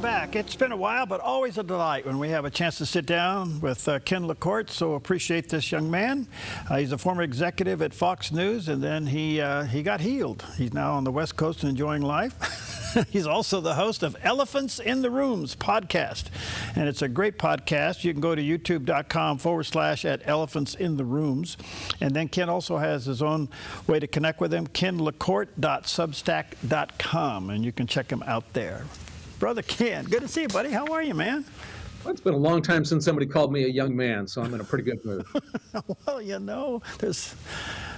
back. It's been a while, but always a delight when we have a chance to sit down with Ken LaCorte, so appreciate this young man. He's a former executive at Fox News, and then he got healed. He's now on the West Coast enjoying life. He's also the host of Elephants in the Rooms podcast, and it's a great podcast. You can go to youtube.com/@elephantsintherooms, and then Ken also has his own way to connect with him, kenlacorte.substack.com, and you can check him out there. Brother Ken, good to see you, buddy. How are you, man? Well, it's been a long time since somebody called me a young man, so I'm in a pretty good mood. Well, there's,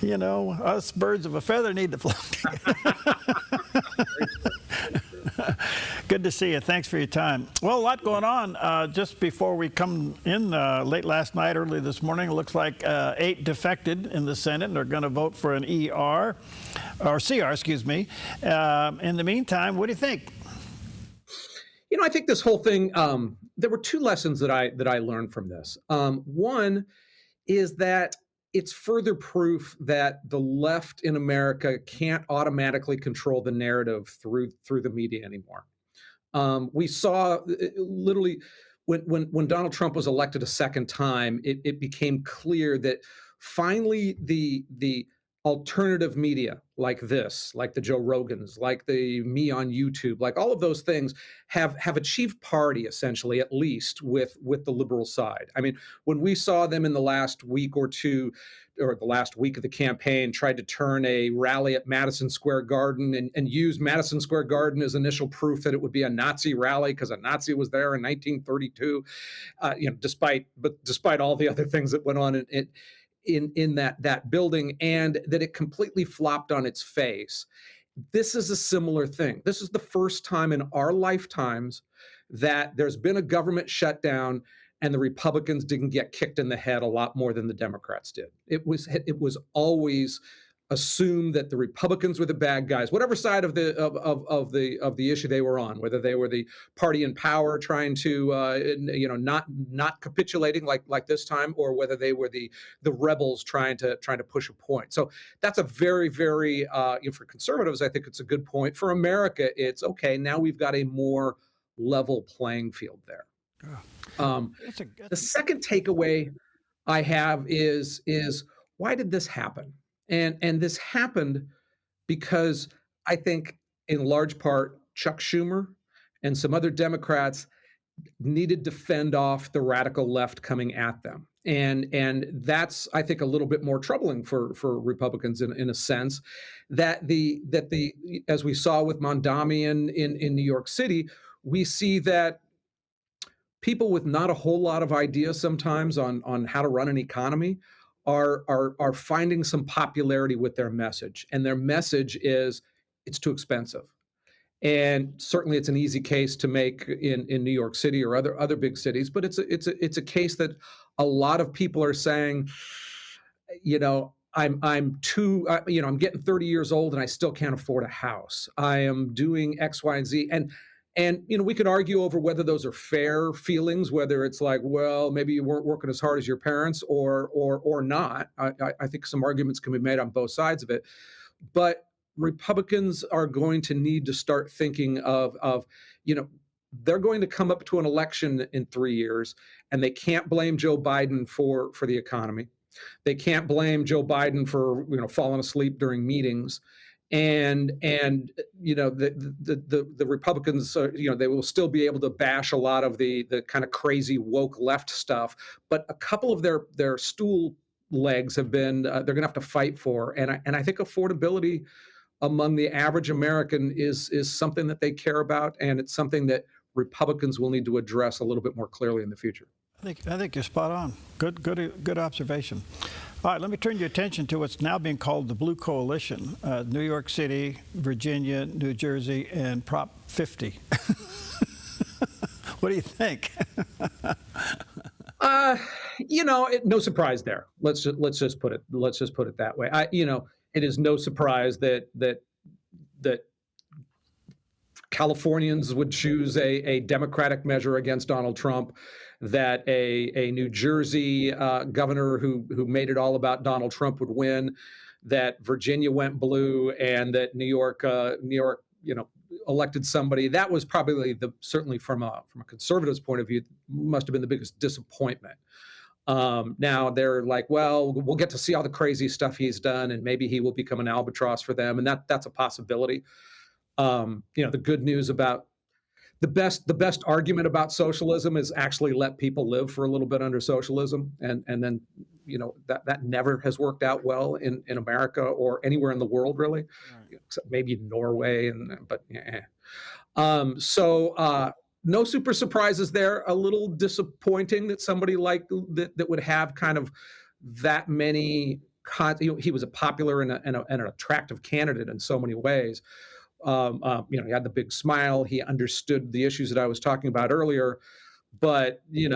us birds of a feather need to flock. Good to see you. Thanks for your time. Well, a lot going on. Just before we come in late last night, early this morning, it looks like 8 defected in the Senate and are going to vote for an CR. In the meantime, what do you think? I think this whole thing, there were 2 lessons that I learned from this. One is that it's further proof that the left in America can't automatically control the narrative through the media anymore. We saw literally when Donald Trump was elected a second time, it became clear that finally the alternative media like this, like the Joe Rogans, like the me on YouTube, like all of those things have achieved parity essentially, at least with the liberal side. I mean, when we saw them in the last week or two, or the last week of the campaign, tried to turn a rally at Madison Square Garden and use Madison Square Garden as initial proof that it would be a Nazi rally because a Nazi was there in 1932, despite all the other things that went on in that building, and that it completely flopped on its face. This is a similar thing. This is the first time in our lifetimes that there's been a government shutdown and the Republicans didn't get kicked in the head a lot more than the Democrats did. It was always assumed that the Republicans were the bad guys, whatever side of the issue they were on, whether they were the party in power trying to not capitulating like this time, or whether they were the rebels trying to push a point. So that's a very, very for conservatives, I think it's a good point. For America, it's okay. Now we've got a more level playing field there. The second takeaway I have is why did this happen? And this happened because I think in large part Chuck Schumer and some other Democrats needed to fend off the radical left coming at them. And that's, I think, a little bit more troubling for Republicans in a sense, that as we saw with Mondami in New York City, we see that people with not a whole lot of ideas sometimes on how to run an economy are finding some popularity with their message. And their message is it's too expensive. And certainly it's an easy case to make in New York City or other big cities, but it's a case that a lot of people are saying, I'm getting 30 years old and I still can't afford a house. I am doing X, Y, and Z. And we could argue over whether those are fair feelings, whether it's like, well, maybe you weren't working as hard as your parents or not. I think some arguments can be made on both sides of it. But Republicans are going to need to start thinking of they're going to come up to an election in 3 years, and they can't blame Joe Biden for the economy. They can't blame Joe Biden for falling asleep during meetings. And the Republicans, they will still be able to bash a lot of the kind of crazy woke left stuff, but a couple of their stool legs have been they're going to have to fight for, and I think affordability among the average American is something that they care about, and it's something that Republicans will need to address a little bit more clearly in the future. I think you're spot on. Good observation. All right, let me turn your attention to what's now being called the Blue Coalition: New York City, Virginia, New Jersey, and Prop 50. What do you think? No surprise there. Let's just put it that way. It is no surprise that Californians would choose a Democratic measure against Donald Trump, that a New Jersey governor who made it all about Donald Trump would win, that Virginia went blue, and that New York elected somebody that was probably certainly from a conservative's point of view, must have been the biggest disappointment. Now they're like, well, we'll get to see all the crazy stuff he's done, and maybe he will become an albatross for them, and that's a possibility. The good news about the best argument about socialism is actually let people live for a little bit under socialism, and then that never has worked out well in America or anywhere in the world really, Right. except maybe Norway, but yeah. No super surprises there. A little disappointing that somebody like that would have kind of that many. He was a popular and an attractive candidate in so many ways. He had the big smile. He understood the issues that I was talking about earlier, but he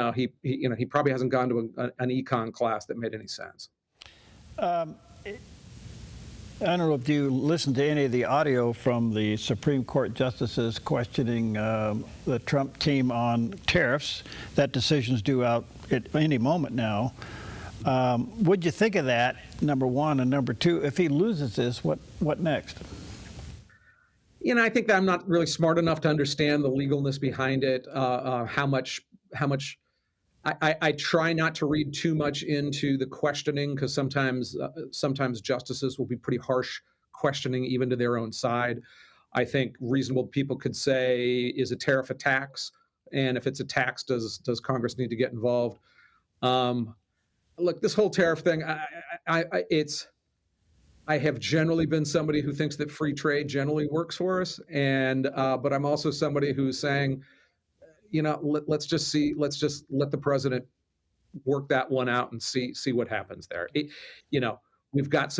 probably hasn't gone to an econ class that made any sense. Um, I don't know if you listened to any of the audio from the Supreme Court justices questioning the Trump team on tariffs. That decision's due out at any moment now. What'd you think of that, number one? And number two, if he loses this, what next? I think that I'm not really smart enough to understand the legalness behind it. How much I try not to read too much into the questioning, because sometimes justices will be pretty harsh questioning even to their own side. I think reasonable people could say, is a tariff a tax? And if it's a tax, does Congress need to get involved? Look, this whole tariff thing, I have generally been somebody who thinks that free trade generally works for us, but I'm also somebody who's saying, let's just let the president work that one out and see what happens there. We've got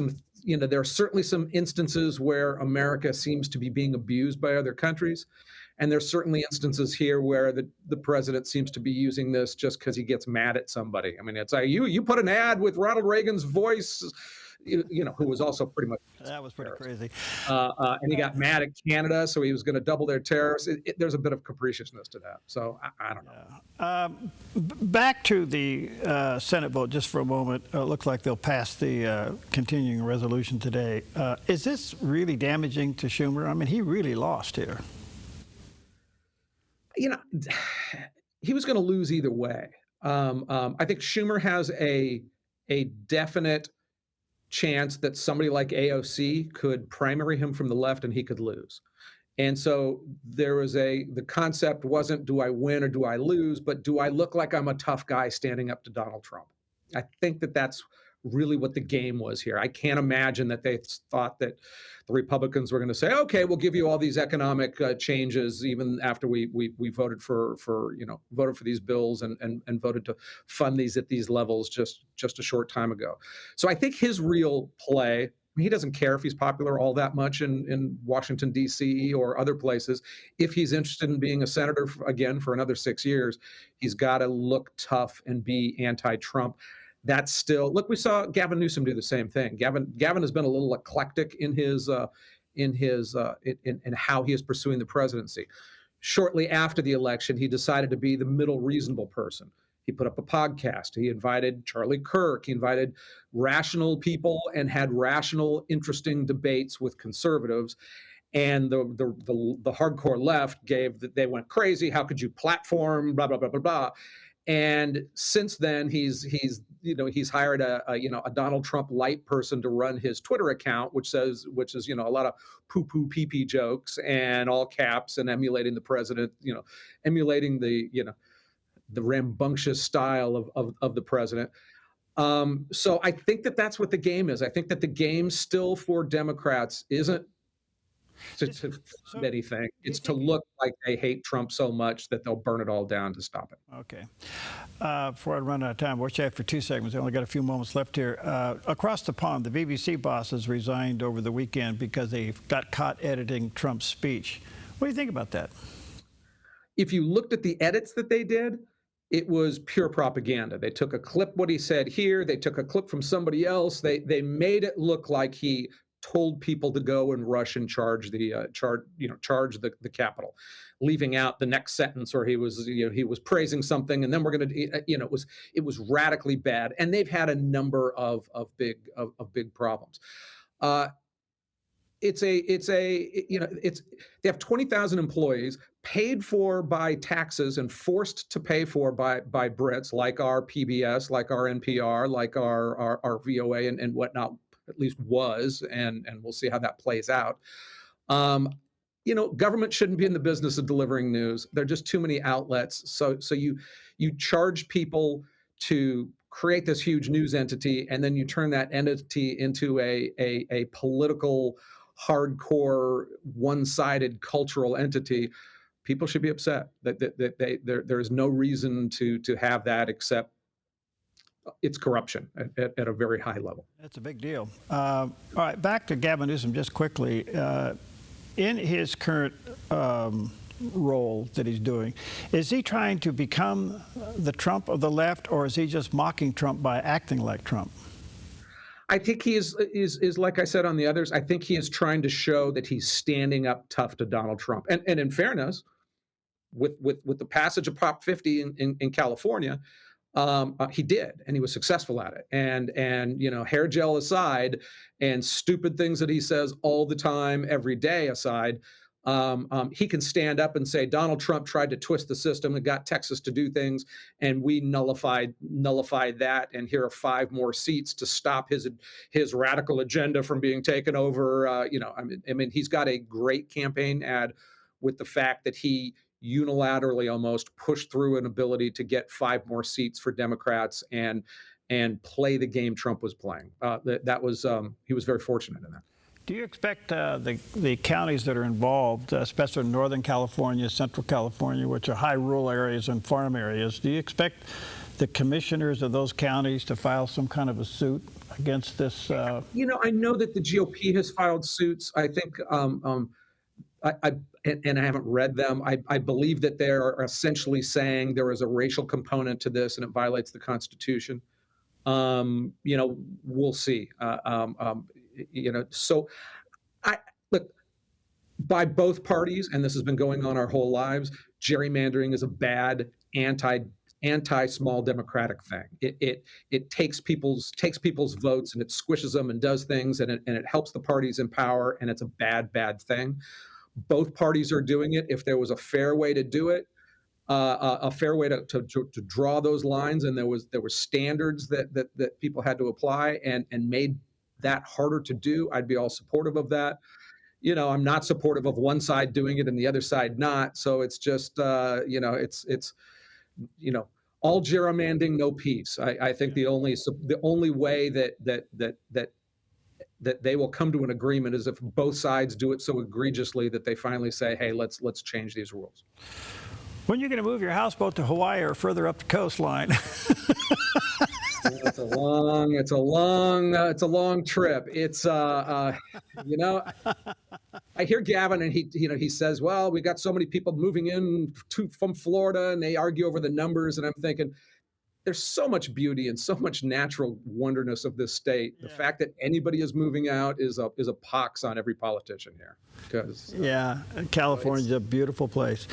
there are certainly some instances where America seems to be being abused by other countries, and there's certainly instances here where the president seems to be using this just because he gets mad at somebody. I mean, it's like you put an ad with Ronald Reagan's voice, who was also pretty much. That was pretty crazy. And he got mad at Canada, so he was going to double their tariffs. There's a bit of capriciousness to that. So I don't know. Back to the Senate vote just for a moment. It looks like they'll pass the continuing resolution today. Is this really damaging to Schumer? I mean, he really lost here. He was going to lose either way. I think Schumer has a definite chance that somebody like AOC could primary him from the left and he could lose. And so the concept wasn't, do I win or do I lose, but do I look like I'm a tough guy standing up to Donald Trump? I think that's really what the game was here. I can't imagine that they thought that the Republicans were going to say, okay, we'll give you all these economic changes, even after we voted for these bills and voted to fund these at these levels just a short time ago. So I think his real play, he doesn't care if he's popular all that much in Washington, D.C. or other places. If he's interested in being a senator again for another 6 years, he's got to look tough and be anti-Trump. That's still, look, we saw Gavin Newsom do the same thing. Gavin has been a little eclectic in how he is pursuing the presidency. Shortly after the election, he decided to be the middle reasonable person. He put up a podcast. He invited Charlie Kirk. He invited rational people and had rational, interesting debates with conservatives. And the hardcore left they went crazy. How could you platform? Blah blah blah blah blah. And since then, he's hired a Donald Trump light person to run his Twitter account, which is a lot of poo poo pee pee jokes and all caps and emulating the president, emulating the rambunctious style of the president. So I think that's what the game is. I think that the game still for Democrats isn't to anything. It's to look like they hate Trump so much that they'll burn it all down to stop it. Okay. Before I run out of time, we'll chat for 2 seconds. I only got a few moments left here. Across the pond, the BBC bosses resigned over the weekend because they got caught editing Trump's speech. What do you think about that? If you looked at the edits that they did, it was pure propaganda. They took a clip, what he said here. They took a clip from somebody else. They made it look like he told people to go and rush and charge the Capitol, leaving out the next sentence where he was praising something, and then we're going to, it was radically bad, and they've had a number of big problems. they have 20,000 employees paid for by taxes and forced to pay for by Brits like our PBS, like our NPR, like our VOA and whatnot, at least was, and we'll see how that plays out. Government shouldn't be in the business of delivering news. There are just too many outlets. So you charge people to create this huge news entity, and then you turn that entity into a political, hardcore, one-sided cultural entity. People should be upset that there is no reason to have that except it's corruption at a very high level. That's a big deal. All right, back to Gavin Newsom just quickly. In his current role that he's doing, is he trying to become the Trump of the left, or is he just mocking Trump by acting like Trump? I think he is like I said on the others, I think he is trying to show that he's standing up tough to Donald Trump. And in fairness, with the passage of Prop 50 in California, he did, and he was successful at it. And hair gel aside, and stupid things that he says all the time, every day aside, he can stand up and say Donald Trump tried to twist the system and got Texas to do things, and we nullified that. And here are 5 more seats to stop his radical agenda from being taken over. I mean, he's got a great campaign ad with the fact that he unilaterally almost pushed through an ability to get 5 more seats for Democrats and play the game Trump was playing. He was very fortunate in that. Do you expect the counties that are involved, especially in Northern California, Central California, which are high rural areas and farm areas, do you expect the commissioners of those counties to file some kind of a suit against this? I know that the GOP has filed suits. I think and I haven't read them. I believe that they're essentially saying there is a racial component to this and it violates the Constitution. We'll see. So look, by both parties, and this has been going on our whole lives, gerrymandering is a bad anti-small democratic thing. It takes people's votes and it squishes them and does things, and it helps the parties in power, and it's a bad thing. Both parties are doing it. If there was a fair way to do it, a fair way to draw those lines, and there were standards that people had to apply and made that harder to do, I'd be all supportive of that. I'm not supportive of one side doing it and the other side not. So it's just it's all gerrymandering, no peace. I think the only way that they will come to an agreement is if both sides do it so egregiously that they finally say, hey, let's change these rules. When are you going to move your houseboat to Hawaii or further up the coastline? It's a long trip. It's I hear Gavin and he says, well, we got so many people moving in from Florida and they argue over the numbers, and I'm thinking, there's so much beauty and so much natural wonderness of this state. Yeah. The fact that anybody is moving out is a pox on every politician here. California's a beautiful place.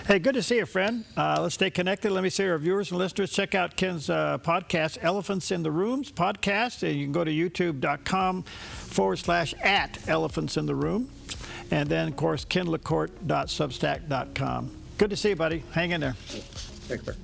Hey, good to see you, friend. Let's stay connected. Let me say our viewers and listeners, check out Ken's podcast, Elephants in the Rooms podcast. You can go to youtube.com/@elephantsintheroom. And then, of course, kenlacorte.substack.com. Good to see you, buddy. Hang in there. Thanks, Barry.